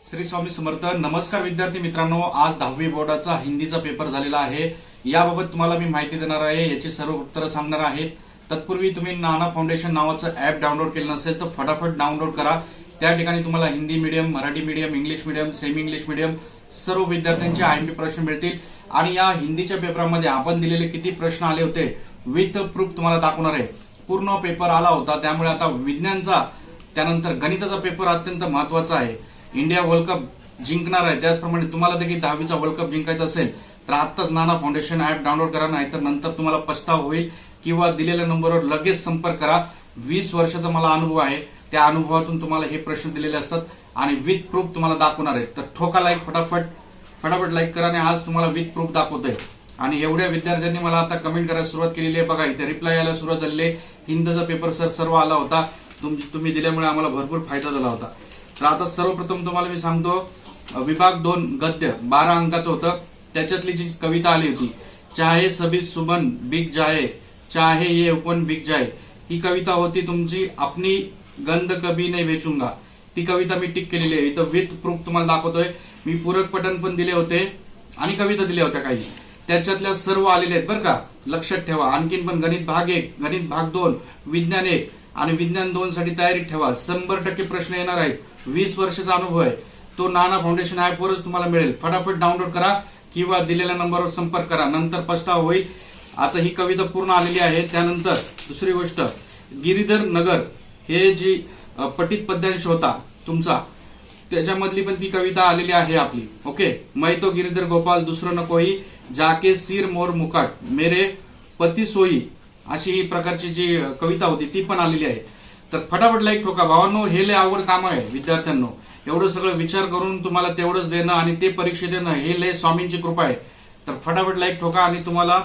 श्री स्वामी समर्थ. नमस्कार विद्यार्थी मित्रांनो, आज 10वी बोर्डाचा हिंदीचा पेपर झालेला आहे. याबाबत तुम्हाला मी माहिती देणार आहे, याची सर्व उत्तरं सांगणार आहेत. तत्पूर्वी तुम्ही नाना फाउंडेशन नावाचं ऍप डाउनलोड केलं नसेल तर फटाफट डाउनलोड करा. त्या ठिकाणी तुम्हाला Hindi medium, Marathi medium, English medium, semi English medium सर्व विद्यार्थ्यांचे आयएमपी प्रश्न मिळतील. आणि या हिंदीच्या पेपरामध्ये आपण दिलेले किती प्रश्न आले होते विथ प्रूफ तुम्हाला दाखवणार आहे. पूर्ण पेपर आला होता, त्यामुळे आता विज्ञानचा त्यानंतर गणिताचा पेपर अत्यंत महत्वाचा आहे. इंडिया वर्ल्ड कप जिंकणार आहे, त्याचप्रमाणे तुम्हाला देखील 10वीचा वर्ल्ड कप जिंकायचा असेल तर आत्ताच नाना फाउंडेशन ऍप डाउनलोड करा, नाहीतर नंतर तुम्हाला पछतावा होईल. किंवा दिलेल्या नंबरवर लगेच संपर्क करा. 20 वर्षाचा मला अनुभव आहे, त्या अनुभवातून तुम्हाला हे प्रश्न दिलेले असतात आणि विथ प्रूफ तुम्हाला दाखवणार आहे. तर ठोका लाईक, फटाफट लाईक करा. आणि आज तुम्हाला विथ प्रूफ दाखवतोय. आणि एवढ्या विद्यार्थ्यांनी मला आता कमेंट करायला सुरुवात केलेली आहे. बघा इथे रिप्लाय यायला सुरुवात झालेली आहे. हिंदीचा पेपर सर सर्व आला होता, तुम्ही दिल्यामुळे आम्हाला भरपूर फायदा झाला होता. तर आता सर्वप्रथम तुम्हाला मी सांगतो, विभाग 2 गद्य 12 अंकाचं होतं. त्याच्यातली जी कविता आली होती, चाहे सभी सुमन बिक जाए, चाहे ये उपवन बिक जाए, ही कविता होती तुमची अपनी गंध कभी नाही बेचूंगा. ती कविता मी टिक केलेली आहे. इथं विथ प्रूफ तुम्हाला दाखवतोय. मी पूरक पठण पण दिले होते आणि कविता दिल्या होत्या काही, त्याच्यातल्या सर्व आलेल्या आहेत बरं का, लक्षात ठेवा. आणखीन पण गणित भाग 1, गणित भाग 2, विज्ञान 1 आणि विज्ञान 2 साठी तयारीत ठेवा. 100% प्रश्न येणार आहेत. 20 वर्षाचा अनुभव आहे तो नाना फाउंडेशन ऍप वरच तुम्हाला मिळेल. फटाफट डाउनलोड करा किंवा दिलेल्या नंबरवर संपर्क करा, नंतर पछतावा होईल. आता ही कविता पूर्ण आलेली आहे. त्यानंतर दुसरी गोष्ट, गिरीधर नगर हे जी पठित पद्यांश होता तुमचा, त्याच्यामधली पण ती कविता आलेली आहे आपली. ओके, मैं तो गिरीधर गोपाल दुसरं नकोई, जाके सिर मोर मुकाट मेरे पती सोई, अशी ही प्रकारची जी कविता होती ती पण आलेली आहे. तर फटाफट लाईक ठोका भावांनो. हे लय आवड काम आहे विद्यार्थ्यांनो. एवढं सगळं विचार करून तुम्हाला तेवढंच देणं आणि ते परीक्षा देणं हे लय स्वामींची कृपा आहे. तर फटाफट लाईक ठोका. आणि तुम्हाला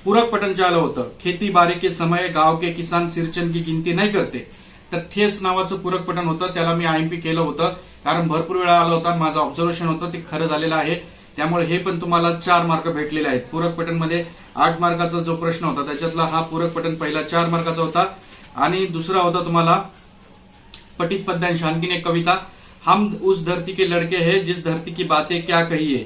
पूरक पठण जे आलं होतं, खेती बारी के समय गाव के किसान सिरचन की गिनती नाही करते, तर ठेस नावाचं पूरक पठण होतं. त्याला मी आयएमपी केलं होतं, कारण भरपूर वेळा आलं होतं. माझं ऑब्झर्वेशन होतं ते खरं झालेलं आहे. त्यामुळे हे पण तुम्हाला 4 मार्क भेटलेले आहेत. पूरक पठण मध्ये 8 मार्काचा जो प्रश्न होता त्याच्यातला हा पूरक पठण पहिला 4 मार्काचा होता. आणि दुसरा होता तुम्हाला पठित पद्यांश, आणखीन एक कविता, हम उस धरती के लड़के हैं जिस धरती की बातें क्या कहिए,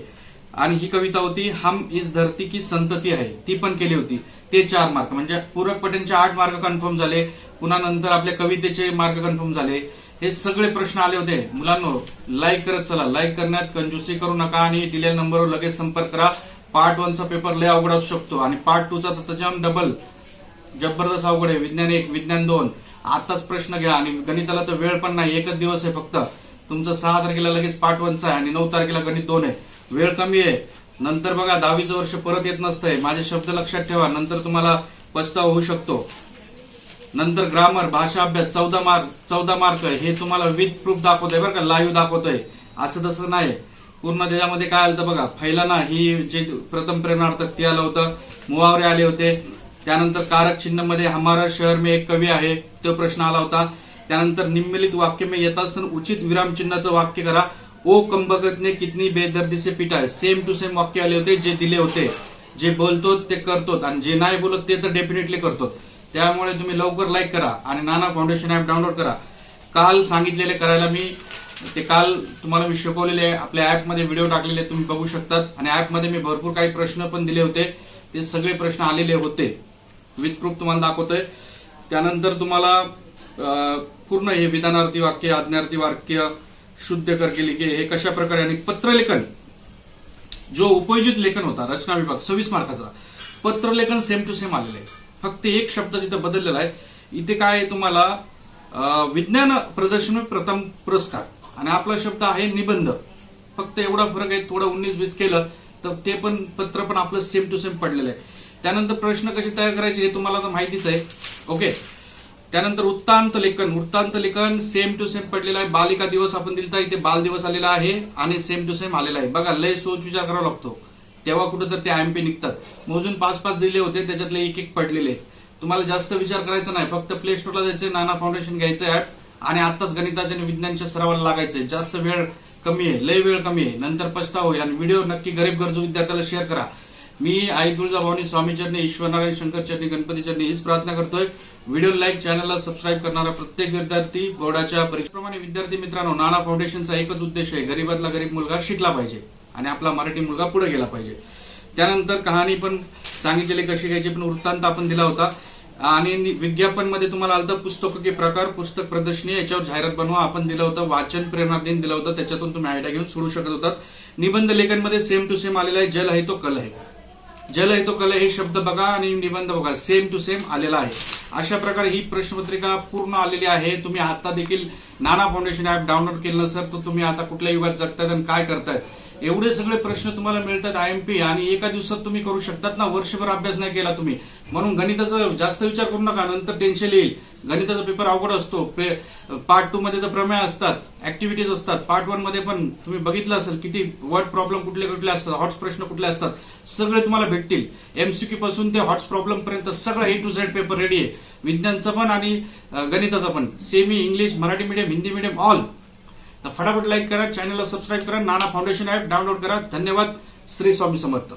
आणि ही कविता होती हम इस धरती की संतती आहे, ती पण केली होती. ते 4 मार्क, म्हणजे पूरक पठणचे 8 मार्क कन्फर्म झाले. पुन्हा नंतर आपल्या कवितेचे मार्क कन्फर्म झाले. हे सगळे प्रश्न आले होते. मुलांनो लाईक करत चला, लाईक करण्यात कंजूसी करू नका आणि दिलेल्या नंबरवर लगेच संपर्क करा. पार्ट 1चा पेपर लय अवघड असू शकतो आणि पार्ट 2चा तर त्याच्याहून डबल जबरदस्त अवघड आहे. विज्ञान 1, विज्ञान 2 आताच प्रश्न घ्या. आणि गणिताला तर वेळ पण नाही, एकच दिवस आहे फक्त. तुमचं 6 तारखेला लगेच पार्ट 1चा आहे आणि 9 तारखेला गणित 2 आहे. वेळ कमी आहे. नंतर बघा 10वीचं वर्ष परत येत नसतंय. माझे शब्द लक्षात ठेवा, नंतर तुम्हाला पछतावा होऊ शकतो. नंतर ग्रामर, भाषा अभ्यास 14 मार्क हे तुम्हाला विथ प्रूफ दाखवतोय बरं का, लाईव्ह दाखवतोय. असं तसं नाही. पूर्ण त्याच्यामध्ये काय आलं बघा, फैलाना ही जे प्रथम प्रेरणार्थक ते आलं होतं, मुहावरे आले होते. त्यानंतर कारक चिन्ह मध्ये हमारा शहर में एक कवी आहे, तो प्रश्न आला होता. त्यानंतर निम्नलिखित वाक्य में यथास्थान उचित विराम चिन्हाचं वाक्य करा. ओ कमबगत ने कितनी बेदर्दी से पिटा, सेम टू सेम वाक्य आले होते जे दिले होते. जे बोलतो ते करतो आणि जे नाही बोलत ते तर डेफिनेटली करतो. त्यामुळे तुम्ही लवकर लाईक करा आणि नाना फाउंडेशन ऍप डाउनलोड करा. काल सांगितलेले करायला ते काल तुम्हाला मी शिकवलेले आहे. आपल्या ऍपमध्ये व्हिडिओ टाकलेले तुम्ही बघू शकतात. आणि ऍपमध्ये मी भरपूर काही प्रश्न पण दिले होते, ते सगळे प्रश्न आलेले होते. विथ प्रूफ तुम्हाला दाखवतोय. त्यानंतर तुम्हाला पूर्ण हे विधानार्थी वाक्य, आज्ञार्थी वाक्य, शुद्ध करके लिखे हे कशा प्रकारे, आणि पत्रलेखन जो उपयोजित लेखन होता रचना विभाग 26 मार्काचा, पत्रलेखन सेम टू सेम आलेलं आहे. फक्त एक शब्द तिथं बदललेला आहे. इथे काय आहे तुम्हाला विज्ञान प्रदर्शन प्रथम पुरस्कार आणि आपला शब्द आहे निबंध. फक्त एवढा फरक आहे. थोडं 19-20 केलं तर ते पण पत्र पण आपलं सेम टू सेम पडलेलं आहे. त्यानंतर प्रश्न कसे तयार करायचे हे तुम्हाला तर माहितीच आहे. ओके, त्यानंतर वृत्तांत लेखन सेम टू सेम पडलेला आहे. बालिका दिवस आपण दिलता, इथे बाल दिवस आलेला आहे आणि सेम टू सेम आलेला आहे. बघा लय सोच विचार करावा लागतो, तेव्हा कुठं तर ते आयएमपी निघतात. मोजून 5-5 दिले होते, त्याच्यातले 1-1 पडलेले. तुम्हाला जास्त विचार करायचा नाही, फक्त प्ले स्टोरला जायचं, नाना फाउंडेशन घ्यायचं ऍप आणि आताच गणिताच्या आणि विज्ञानच्या सरावाला लागायचंय. जास्त वेळ कमी आहे, लय वेळ कमी आहे, नंतर पछतावा होईल. आणि व्हिडिओ नक्की गरीब गरजू विद्यार्थ्याला शेअर करा. मी आई तुळजाभवानी स्वामी चरणी, ईश्वरनारायण शंकर चरणी, गणपती चरणी हीच प्रार्थना करतोय. व्हिडिओ लाईक, चॅनलला सबस्क्राईब करणारा प्रत्येक विद्यार्थी बोर्डाच्या परीक्षेप्रमाणे विद्यार्थी मित्रांनो, नाना फाउंडेशनचा एकच उद्देश आहे, गरीबातला गरीब मुलगा शिकला पाहिजे आणि आपला मराठी मुलगा पुढे गेला पाहिजे. त्यानंतर कहाणी पण सांगितलेली कशी घ्यायची, पण वृत्तांत आपण दिला होता. आणि विज्ञापन मध्ये तुम्हाला आलं पुस्तक के प्रकार, पुस्तक प्रदर्शनी, याच्यावर जाहिरात बनवा आपण दिलं होतं. वाचन प्रेरणा दिन दिलं होतं, त्याच्यातून तुम्ही आयडिया घेऊन सोडू शकत होतात. निबंध लेखन मध्ये सेम टू सेम आलेला आहे. जल है तो कल है, जल है तो कल हे शब्द बघा आणि निबंध बघा, सेम टू सेम आलेला आहे. अशा प्रकारे ही प्रश्नपत्रिका पूर्ण आलेली आहे. तुम्ही आता देखील नाना फाउंडेशन ऍप डाउनलोड केलं नसेल तर तुम्ही आता कुठल्या युगात जगतायत आणि काय करतायत, एवढे सगळे प्रश्न तुम्हाला मिळतात IMP, आणि एका दिवसात तुम्ही करू शकतात ना. वर्षभर अभ्यास नाही केला तुम्ही, म्हणून गणिताचा जास्त विचार करू नका, नंतर टेन्शन येईल. गणिताचा पेपर अवघड असतो. पार्ट 2 मध्ये तर प्रमेय असतात, ऍक्टिव्हिटीज असतात. पार्ट 1 मध्ये पण तुम्ही बघितलं असेल किती वर्ड प्रॉब्लेम कुठले कुठले असतात, हॉट्स प्रश्न कुठले असतात, सगळे तुम्हाला भेटतील. MCQ पासून ते हॉट्स प्रॉब्लेम पर्यंत सगळं A to Z paper ready आहे. विज्ञानचं पण आणि गणिताचं पण, semi, English, Marathi medium, Hindi medium, all. तर फटाफट लाईक करा, चॅनलला सबस्क्राईब करा, नाना फाउंडेशन ऍप डाउनलोड करा. धन्यवाद. श्री स्वामी समर्थ.